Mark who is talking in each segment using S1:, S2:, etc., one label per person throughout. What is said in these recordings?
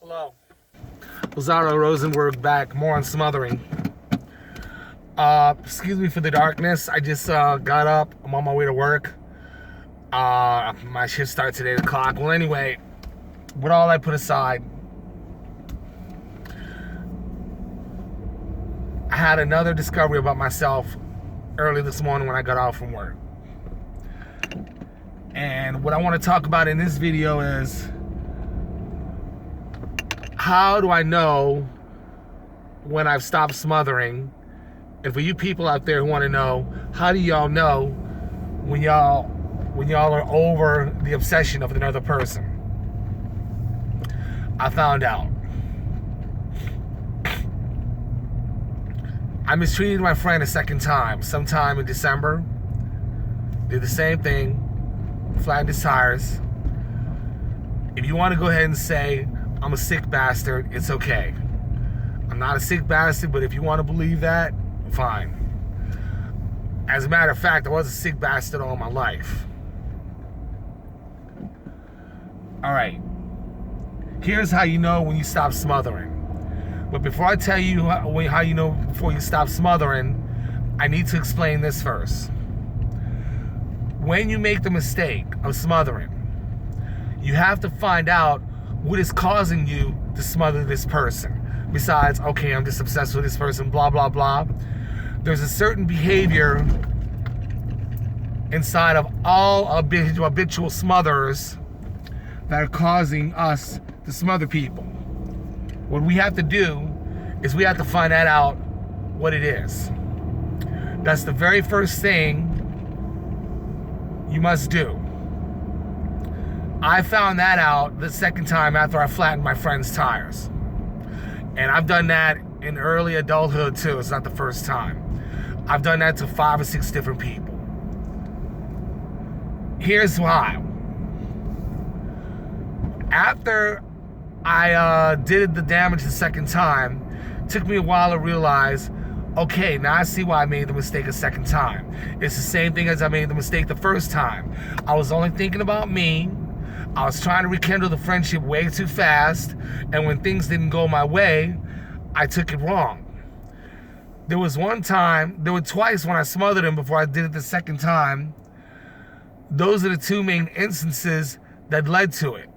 S1: Hello. Lazaro Rosenberg back, more on smothering. Excuse me for the darkness. I just got up. I'm on my way to work. My shift starts at 8 o'clock. Well, anyway, with all I put aside, I had another discovery about myself early this morning when I got off from work. And what I want to talk about in this video is, how do I know when I've stopped smothering? And for you people out there who want to know, how do y'all know when y'all are over the obsession of another person? I found out. I mistreated my friend a second time, sometime in December. Did the same thing, flattened his tires. If you want to go ahead and say I'm a sick bastard, it's okay. I'm not a sick bastard, but if you want to believe that, fine. As a matter of fact, I was a sick bastard all my life. All right. Here's how you know when you stop smothering. But before I tell you how you know before you stop smothering, I need to explain this first. When you make the mistake of smothering, you have to find out what is causing you to smother this person. Besides, okay, I'm just obsessed with this person, blah, blah, blah. There's a certain behavior inside of all habitual smotherers that are causing us to smother people. What we have to do is we have to find that out what it is. That's the very first thing you must do. I found that out the second time after I flattened my friend's tires. And I've done that in early adulthood too. It's not the first time. I've done that to 5 or 6 different people. Here's why. After I did the damage the second time, it took me a while to realize, okay, now I see why I made the mistake a second time. It's the same thing as I made the mistake the first time. I was only thinking about me. I was trying to rekindle the friendship way too fast, and when things didn't go my way, I took it wrong. There were twice when I smothered him before I did it the second time. Those are the 2 main instances that led to it.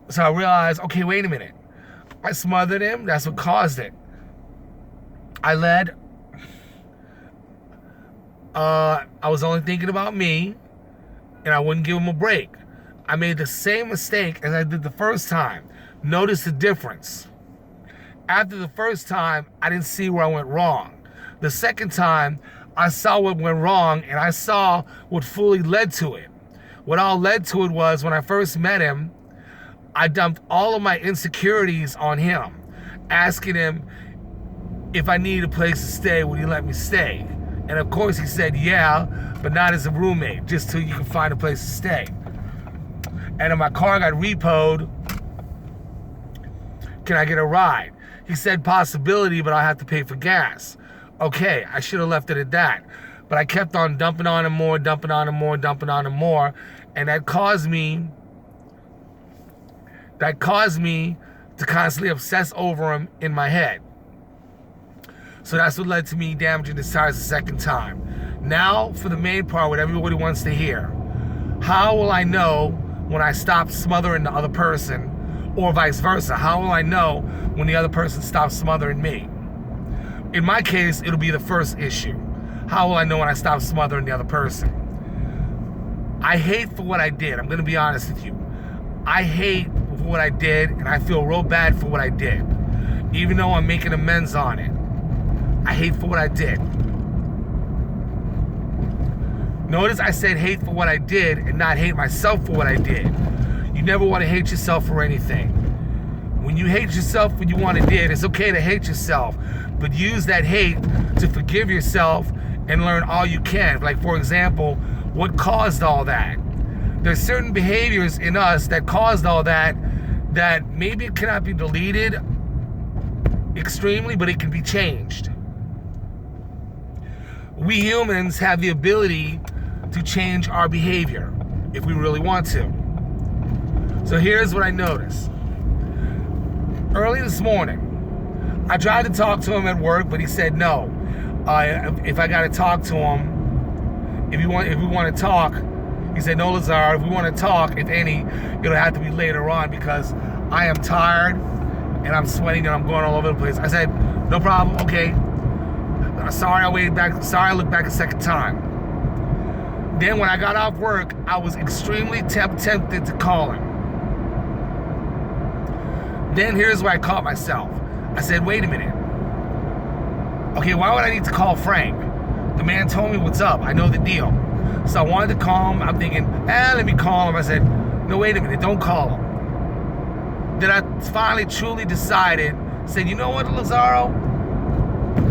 S1: So I realized, okay, wait a minute. I smothered him, that's what caused it. I was only thinking about me, and I wouldn't give him a break. I made the same mistake as I did the first time. Notice the difference. After the first time, I didn't see where I went wrong. The second time, I saw what went wrong, and I saw what fully led to it. What all led to it was, when I first met him, I dumped all of my insecurities on him, asking him if I needed a place to stay, would he let me stay? And of course he said, yeah, but not as a roommate, just till you can find a place to stay. And if my car got repoed, can I get a ride? He said possibility, but I have to pay for gas. Okay, I should have left it at that. But I kept on dumping on him more, and that caused me to constantly obsess over him in my head. So that's what led to me damaging his tires the second time. Now, for the main part, what everybody wants to hear. How will I know when I stop smothering the other person, or vice versa? How will I know when the other person stops smothering me? In my case, it'll be the first issue. How will I know when I stop smothering the other person? I hate for what I did. I'm going to be honest with you. I hate for what I did, and I feel real bad for what I did. Even though I'm making amends on it. I hate for what I did. Notice I said hate for what I did and not hate myself for what I did. You never want to hate yourself for anything. When you hate yourself for what you want to do, it's okay to hate yourself, but use that hate to forgive yourself and learn all you can. Like, for example, what caused all that? There's certain behaviors in us that caused all that maybe it cannot be deleted extremely, but it can be changed. We humans have the ability to change our behavior if we really want to. So here's what I noticed. Early this morning, I tried to talk to him at work, but he said no. If I got to talk to him, if we want to talk, he said, no, Lazar, if we want to talk, if any, it'll have to be later on because I am tired and I'm sweating and I'm going all over the place. I said, no problem, okay. Sorry I waited back. Sorry I looked back a second time. Then when I got off work, I was extremely tempted to call him. Then here's where I caught myself. I said, wait a minute. Okay, why would I need to call Frank? The man told me what's up. I know the deal. So I wanted to call him. I'm thinking, let me call him. I said, no, wait a minute, don't call him. Then I finally truly decided, said, you know what, Lazaro?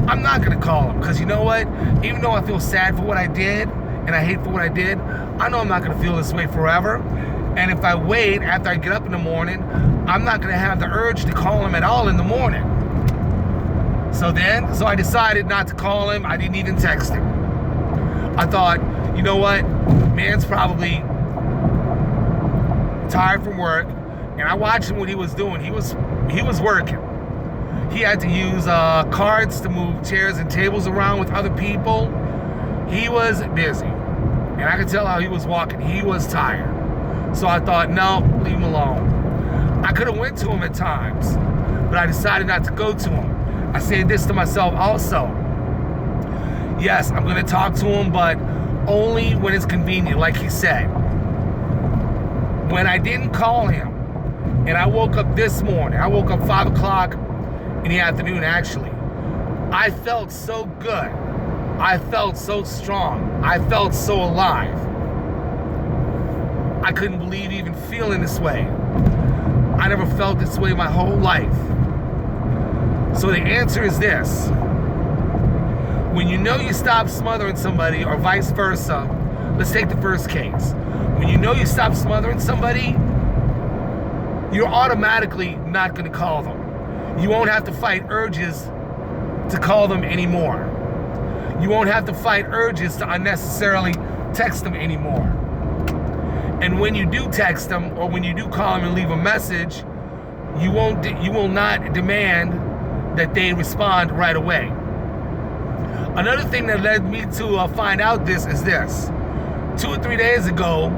S1: I'm not going to call him because you know what? Even though I feel sad for what I did and I hate for what I did, I know I'm not going to feel this way forever. And if I wait after I get up in the morning, I'm not going to have the urge to call him at all in the morning. So I decided not to call him. I didn't even text him. I thought, you know what? Man's probably tired from work. And I watched him what he was doing. He was working. He had to use carts to move chairs and tables around with other people. He was busy. And I could tell how he was walking. He was tired. So I thought, no, leave him alone. I could have went to him at times, but I decided not to go to him. I said this to myself also. Yes, I'm going to talk to him, but only when it's convenient, like he said. When I didn't call him, and I woke up this morning, I woke up 5 o'clock in the afternoon actually, I felt so good. I felt so strong. I felt so alive. I couldn't believe even feeling this way. I never felt this way my whole life. So the answer is this. When you know you stop smothering somebody or vice versa, let's take the first case. When you know you stop smothering somebody, you're automatically not going to call them. You won't have to fight urges to call them anymore. You won't have to fight urges to unnecessarily text them anymore. And when you do text them or when you do call them and leave a message, you will not demand that they respond right away. Another thing that led me to find out this is this. 2 or 3 days ago,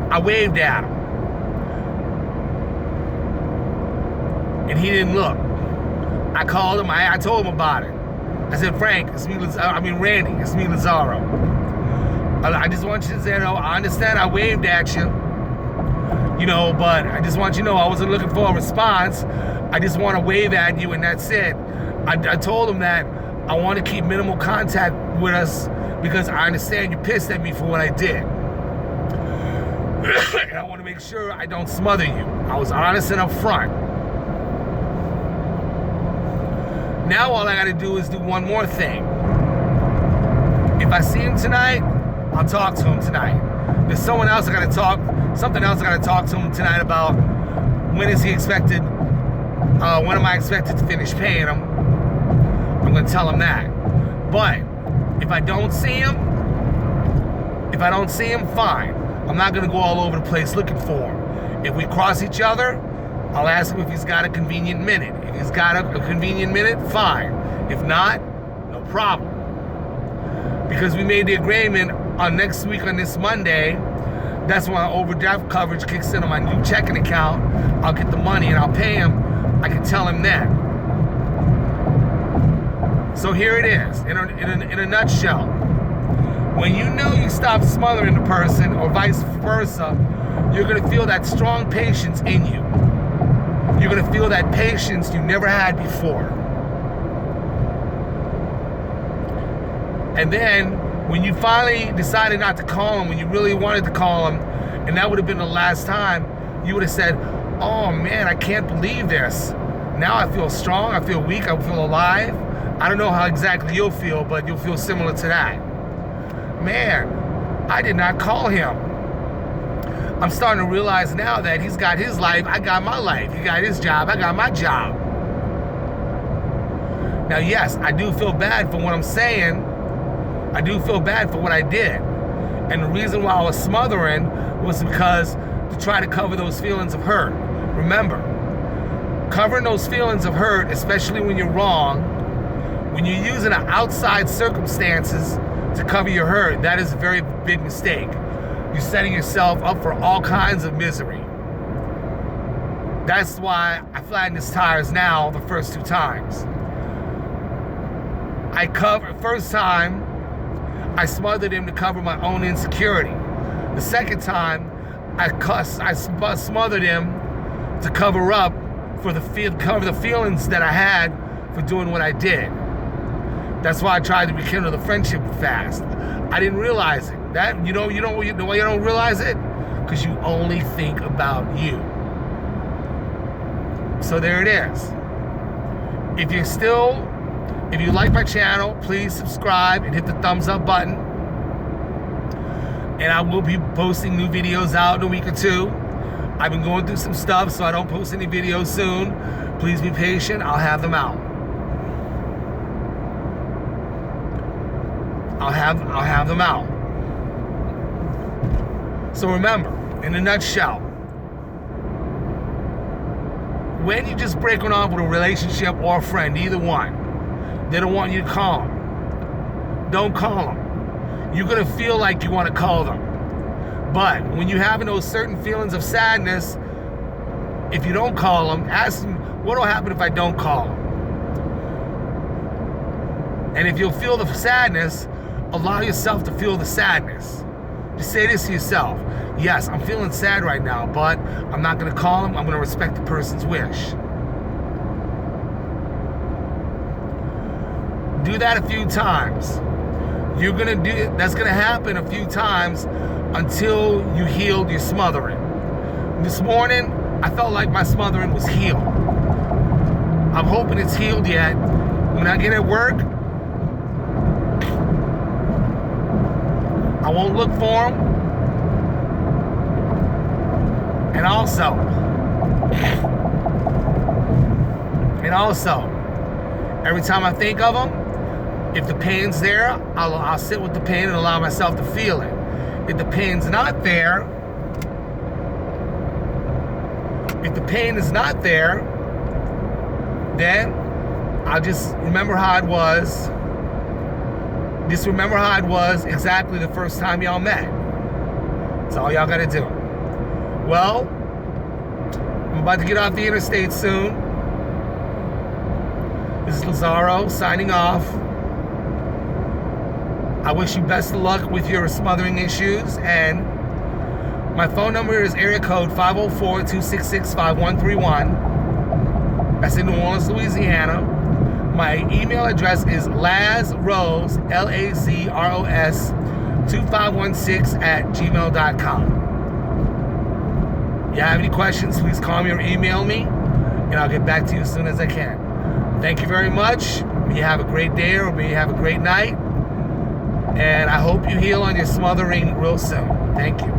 S1: I waved at him. And he didn't look. I called him, I told him about it. I said, Frank, Randy, it's me, Lazaro. I just want you to say, I understand I waved at you, but I just want you to know I wasn't looking for a response. I just want to wave at you and that's it. I told him that I want to keep minimal contact with us because I understand you're pissed at me for what I did. And I want to make sure I don't smother you. I was honest and upfront. Now all I got to do is do one more thing. If I see him tonight, I'll talk to him tonight. There's something else I got to talk to him tonight about. When is he expected? When am I expected to finish paying him? I'm going to tell him that. But if I don't see him, fine. I'm not going to go all over the place looking for him. If we cross each other, I'll ask him if he's got a convenient minute. If he's got a convenient minute, fine. If not, no problem. Because we made the agreement on next week on this Monday, that's when our overdraft coverage kicks in on my new checking account. I'll get the money and I'll pay him. I can tell him that. So here it is, in a nutshell. When you know you stop smothering the person or vice versa, you're going to feel that strong patience in you. You're going to feel that patience you never had before. And then, when you finally decided not to call him, when you really wanted to call him, and that would have been the last time, you would have said, oh man, I can't believe this. Now I feel strong, I feel weak, I feel alive. I don't know how exactly you'll feel, but you'll feel similar to that. Man, I did not call him. I'm starting to realize now that he's got his life, I got my life. He got his job, I got my job. Now, yes, I do feel bad for what I'm saying. I do feel bad for what I did. And the reason why I was smothering was because to try to cover those feelings of hurt. Remember, covering those feelings of hurt, especially when you're wrong, when you're using outside circumstances to cover your hurt, that is a very big mistake. You're setting yourself up for all kinds of misery. That's why I flattened his tires now the first 2 times. First time, I smothered him to cover my own insecurity. The second time, I smothered him to cover up cover the feelings that I had for doing what I did. That's why I tried to rekindle the friendship fast. I didn't realize it. That you know why you don't realize it? Because you only think about you. So there it is. If you like my channel, please subscribe and hit the thumbs up button. And I will be posting new videos out in a week or 2. I've been going through some stuff, so I don't post any videos soon. Please be patient. I'll have them out. I'll have them out. So remember, in a nutshell, when you just break on off with a relationship or a friend, either one, they don't want you to call them. Don't call them. You're going to feel like you want to call them. But when you're having those certain feelings of sadness, if you don't call them, ask them, what will happen if I don't call them? And if you'll feel the sadness, allow yourself to feel the sadness. Just say this to yourself. Yes, I'm feeling sad right now, but I'm not going to call them. I'm going to respect the person's wish. Do that a few times. That's going to happen a few times until you healed your smothering. This morning, I felt like my smothering was healed. I'm hoping it's healed yet. When I get at work, I won't look for them. And also, every time I think of them, if the pain's there, I'll sit with the pain and allow myself to feel it. If the pain's not there, then I'll just remember how it was. Just remember how it was exactly the first time y'all met. That's all y'all gotta do. Well, I'm about to get off the interstate soon. This is Lazaro signing off. I wish you best of luck with your smothering issues, and my phone number is area code 504-266-5131. That's in New Orleans, Louisiana. My email address is lazros, LAZROS 2516@gmail.com. If you have any questions, please call me or email me, and I'll get back to you as soon as I can. Thank you very much. May you have a great day, or may you have a great night. And I hope you heal on your smothering real soon. Thank you.